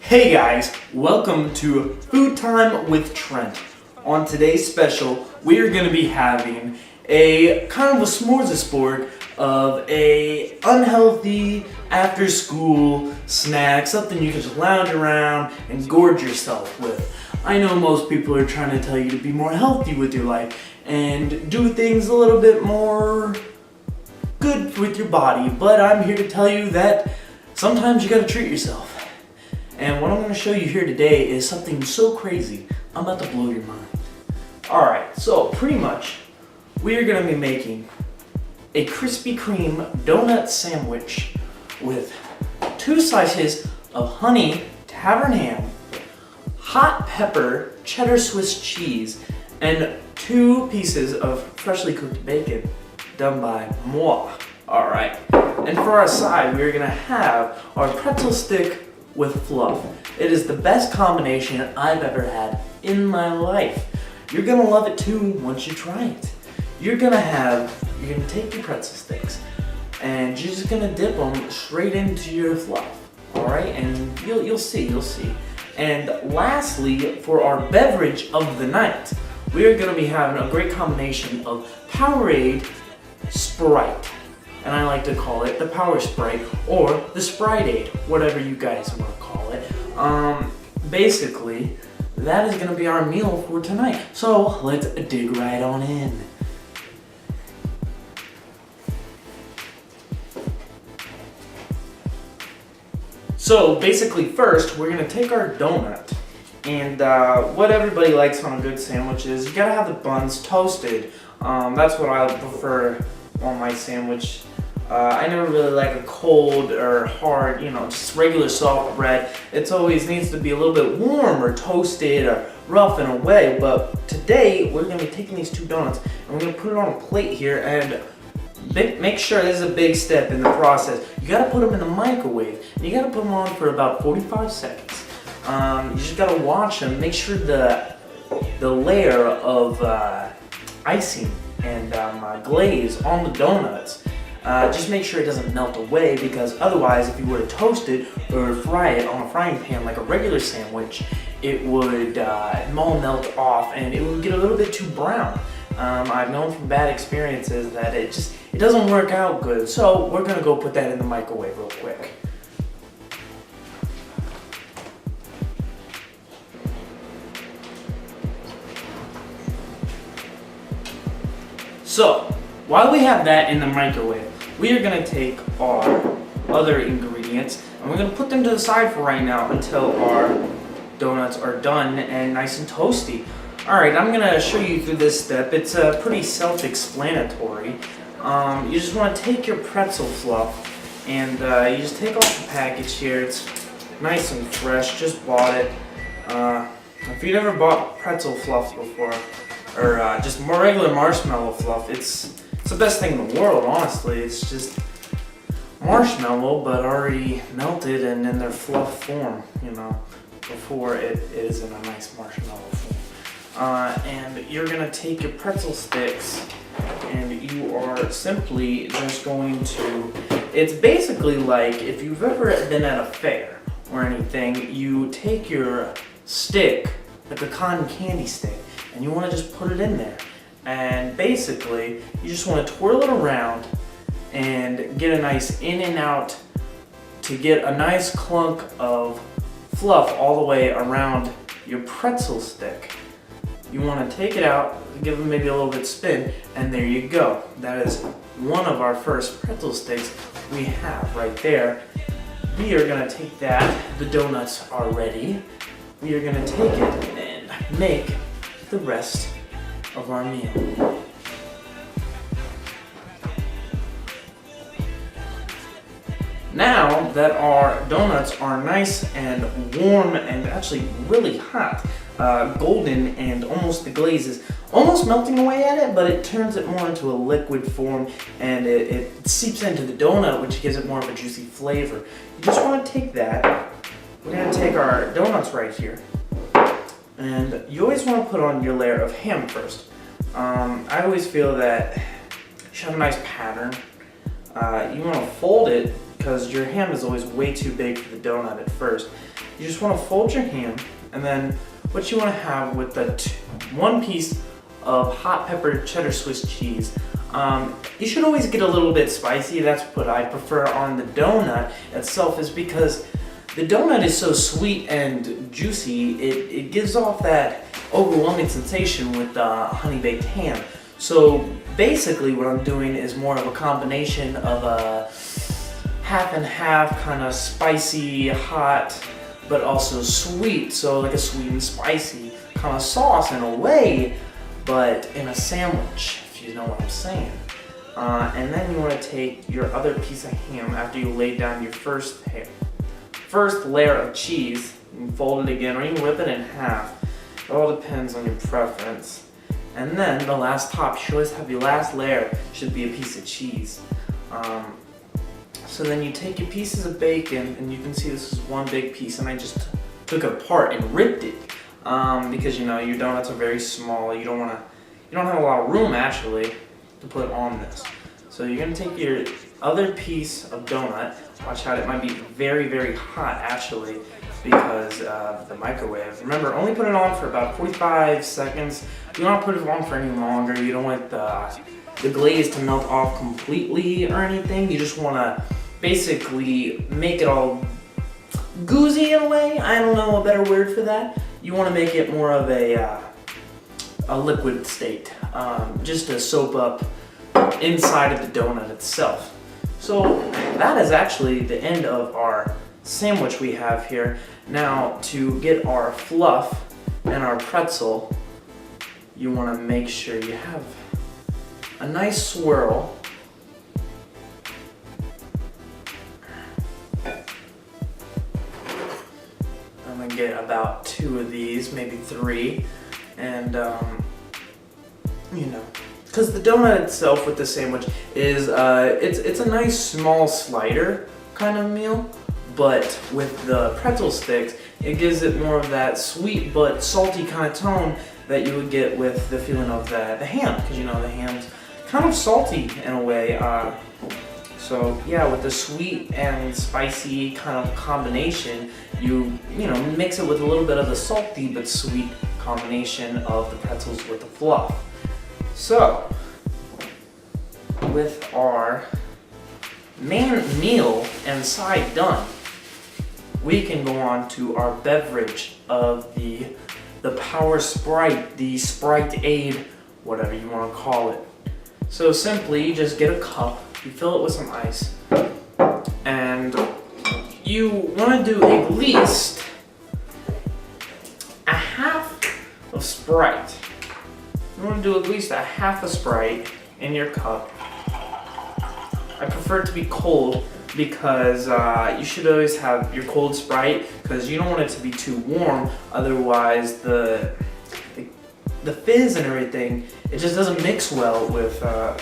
Hey guys, welcome to Food Time with Trent. On today's special, we are going to be having a kind of a smorgasbord of a unhealthy after school snack, something you can just lounge around and gorge yourself with. I know most people are trying to tell you to be more healthy with your life and do things a little bit more good with your body, but I'm here to tell you that sometimes you gotta treat yourself. And what I'm going to show you here today is something so crazy, I'm about to blow your mind. Alright, so pretty much, we are going to be making a Krispy Kreme donut sandwich with 2 slices of honey tavern ham, hot pepper, cheddar Swiss cheese, and 2 pieces of freshly cooked bacon done by moi. Alright, and for our side, we are going to have our pretzel stick with fluff. It is the best combination I've ever had in my life. You're gonna love it too once you try it. You're gonna take your pretzel sticks and you're just gonna dip them straight into your fluff. Alright, and you'll see. And lastly, for our beverage of the night, we are gonna be having a great combination of Powerade Sprite. And I like to call it the Power Sprite or the Spriteade, whatever you guys want to call it. Basically, that is going to be our meal for tonight. So let's dig right on in. So basically first, we're going to take our donut. And what everybody likes on a good sandwich is you got to have the buns toasted. That's what I prefer on my sandwich. I never really like a cold or hard, just regular soft bread. It always needs to be a little bit warm or toasted or rough in a way. But today we're going to be taking these 2 donuts and we're going to put it on a plate here and make sure this is a big step in the process. You got to put them in the microwave and you got to put them on for about 45 seconds. You just got to watch them, make sure the layer of icing and glaze on the donuts, just make sure it doesn't melt away, because otherwise if you were to toast it or fry it on a frying pan like a regular sandwich, it would all melt off and it would get a little bit too brown. I've known from bad experiences that it doesn't work out good, so we're gonna go put that in the microwave real quick. So, while we have that in the microwave, we are going to take our other ingredients and we're going to put them to the side for right now until our donuts are done and nice and toasty. Alright, I'm going to show you through this step. It's pretty self-explanatory. You just want to take your pretzel fluff and you just take off the package here. It's nice and fresh, just bought it. If you've never bought pretzel fluff before, or just more regular marshmallow fluff, it's the best thing in the world, honestly. It's just marshmallow, but already melted and in their fluff form, before it is in a nice marshmallow form. And you're gonna take your pretzel sticks and you are simply just going to, it's basically like if you've ever been at a fair or anything, you take your stick, like a cotton candy stick, and you want to just put it in there. And basically, you just want to twirl it around and get a nice in and out to get a nice clunk of fluff all the way around your pretzel stick. You want to take it out, give it maybe a little bit spin, and there you go. That is one of our first pretzel sticks we have right there. We are going to take that. The donuts are ready. We are going to take it and make the rest of our meal. Now that our donuts are nice and warm and actually really hot, golden, and almost the glaze is almost melting away at it, but it turns it more into a liquid form and it seeps into the donut, which gives it more of a juicy flavor. You just want to take that. We're going to take our donuts right here. And you always want to put on your layer of ham first. I always feel that you should have a nice pattern. You want to fold it because your ham is always way too big for the donut at first. you just want to fold your ham, and then what you want to have with the 1 piece of hot pepper cheddar Swiss cheese. You should always get a little bit spicy. That's what I prefer on the donut itself, is because the donut is so sweet and juicy, it gives off that overwhelming sensation with the honey baked ham. So basically what I'm doing is more of a combination of a half and half, kind of spicy, hot, but also sweet. So like a sweet and spicy kind of sauce in a way, but in a sandwich, if you know what I'm saying. And then you want to take your other piece of ham after you lay down your first layer of cheese, and fold it again, or even rip it in half. It all depends on your preference. And then the last top, you should always have your last layer should be a piece of cheese. So then you take your pieces of bacon, and you can see this is one big piece, and I just took it apart and ripped it because your donuts are very small. You don't have a lot of room actually to put on this. So you're gonna take your other piece of donut. Watch out, it might be very, very hot actually because the microwave. Remember, only put it on for about 45 seconds. You don't want to put it on for any longer. You don't want the glaze to melt off completely or anything. You just want to basically make it all goozy in a way. I don't know a better word for that. You want to make it more of a liquid state, just to soak up inside of the donut itself. So that is actually the end of our sandwich we have here. Now to get our fluff and our pretzel, you want to make sure you have a nice swirl. I'm gonna get about 2 of these, maybe 3, and because the donut itself with the sandwich is it's a nice small slider kind of meal, but with the pretzel sticks, it gives it more of that sweet but salty kind of tone that you would get with the feeling of the ham, because the ham's kind of salty in a way. So yeah, with the sweet and spicy kind of combination, you mix it with a little bit of the salty but sweet combination of the pretzels with the fluff. So with our main meal and side done, we can go on to our beverage of the Power Sprite, the Sprite-Aid, whatever you want to call it. So simply, you just get a cup, you fill it with some ice, and you want to do at least a half of Sprite. You want to do at least a half a Sprite in your cup. I prefer it to be cold because you should always have your cold Sprite, because you don't want it to be too warm, otherwise the fizz and everything, it just doesn't mix well with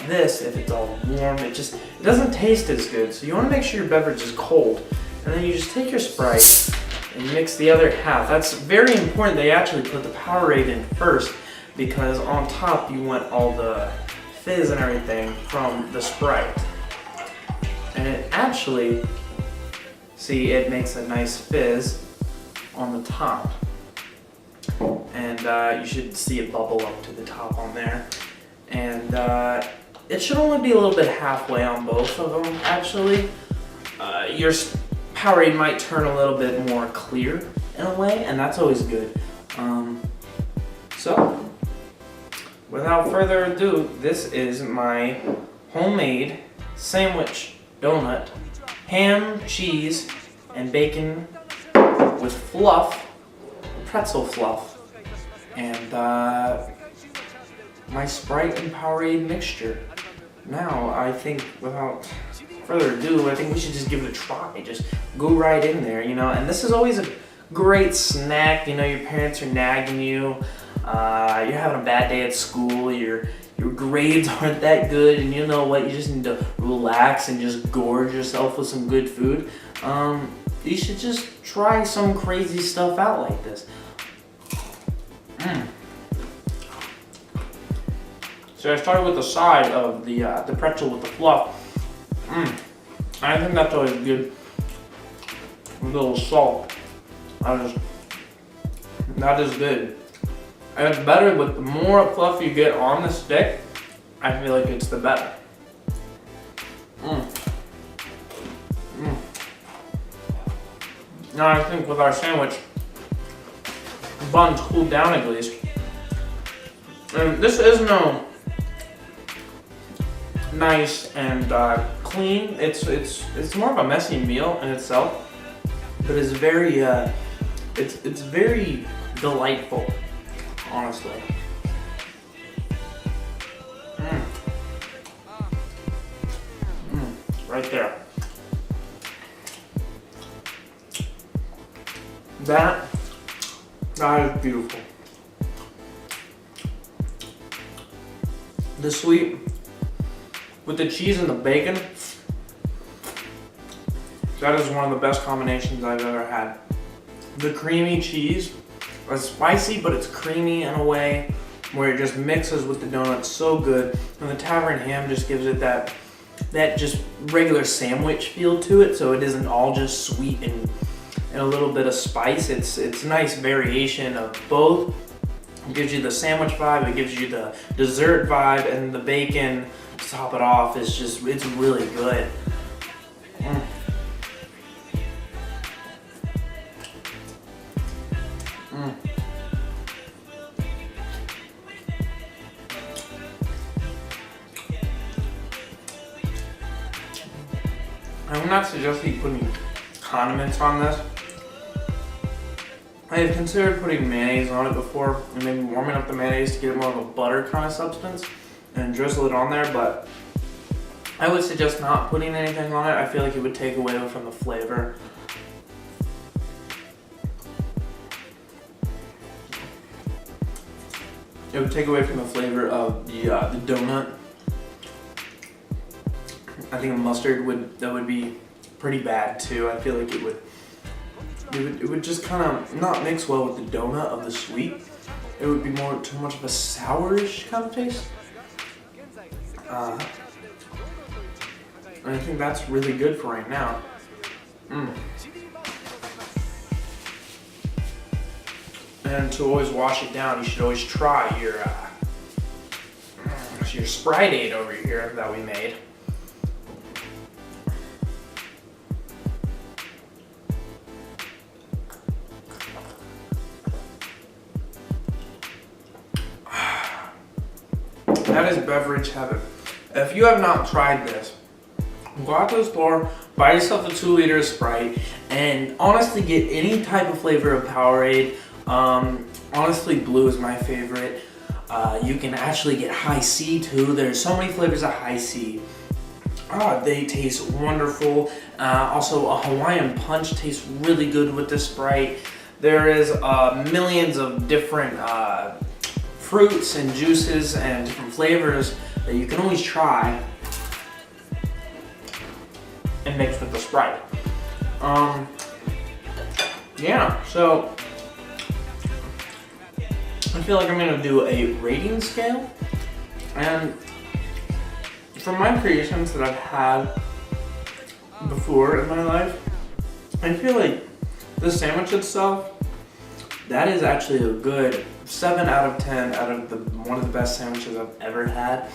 this. If it's all warm, it doesn't taste as good. So you want to make sure your beverage is cold, and then you just take your Sprite and you mix the other half. That's very important. They actually put the Powerade in first, because on top you want all the fizz and everything from the Sprite. And it actually, see, it makes a nice fizz on the top. And you should see it bubble up to the top on there. And it should only be a little bit halfway on both of them, actually. Your Powerade might turn a little bit more clear in a way, and that's always good. So, without further ado, this is my homemade sandwich donut, ham, cheese, and bacon with fluff, pretzel fluff, and my Sprite and Powerade mixture. Now, I think without further ado, I think we should just give it a try. Just go right in there, and this is always a great snack. Your parents are nagging you, you're having a bad day at school, your grades aren't that good, and you know what, you just need to relax and just gorge yourself with some good food. You should just try some crazy stuff out like this. So I started with the side of the pretzel with the fluff. I think that's always good with a little salt. That is good. And it's better with the more fluff you get on the stick, I feel like it's the better. Now I think with our sandwich, the bun's cooled down at least. And this is no nice and clean. It's more of a messy meal in itself, but it's very it's very delightful, honestly. Right there. That is beautiful. The sweet with the cheese and the bacon, that is one of the best combinations I've ever had. The creamy cheese is spicy, but it's creamy in a way where it just mixes with the donut so good. And the tavern ham just gives it that just regular sandwich feel to it, so it isn't all just sweet and a little bit of spice. It's a nice variation of both. It gives you the sandwich vibe, it gives you the dessert vibe, and the bacon to top it off is just, it's really good. I'm not suggesting putting condiments on this. I have considered putting mayonnaise on it before and maybe warming up the mayonnaise to get it more of a butter kind of substance and drizzle it on there, but I would suggest not putting anything on it. I feel like it would take away from the flavor. It would take away from the flavor of the donut. I think a mustard would be pretty bad too. I feel like it would just kind of not mix well with the donut of the sweet. It would be more too much of a sourish kind of taste. And I think that's really good for right now. And to always wash it down, you should always try your Sprite over here that we made. That is beverage heaven. If you have not tried this, go out to the store, buy yourself a 2 liter of Sprite, and honestly get any type of flavor of Powerade. Honestly, blue is my favorite. You can actually get high C too. There's so many flavors of high C. They taste wonderful. Also, a Hawaiian Punch tastes really good with this Sprite. There is millions of different fruits and juices and different flavors that you can always try and mix with the Sprite. Yeah, so I feel like I'm gonna do a rating scale, and from my creations that I've had before in my life, I feel like the sandwich itself, that is actually a good 7 out of 10 out of one of the best sandwiches I've ever had.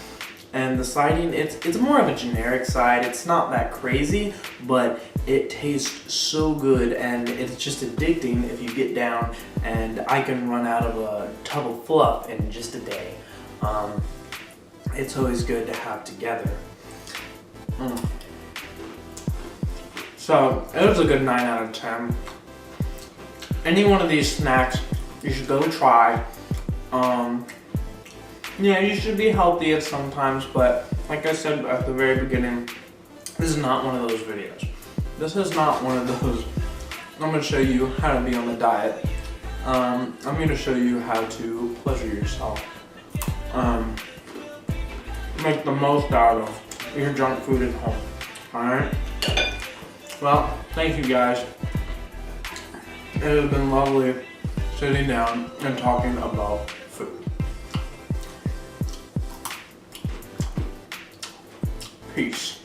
And the siding, it's more of a generic side. It's not that crazy, but it tastes so good and it's just addicting if you get down, and I can run out of a tub of fluff in just a day. It's always good to have together. So it was a good 9 out of 10. Any one of these snacks you should go try. Yeah, you should be healthy at sometimes, but like I said at the very beginning, this is not one of those videos. This is not one of those, I'm going to show you how to be on the diet. I'm going to show you how to pleasure yourself. Make the most out of your junk food at home. Alright? Well, thank you guys. It has been lovely sitting down and talking about food. Peace.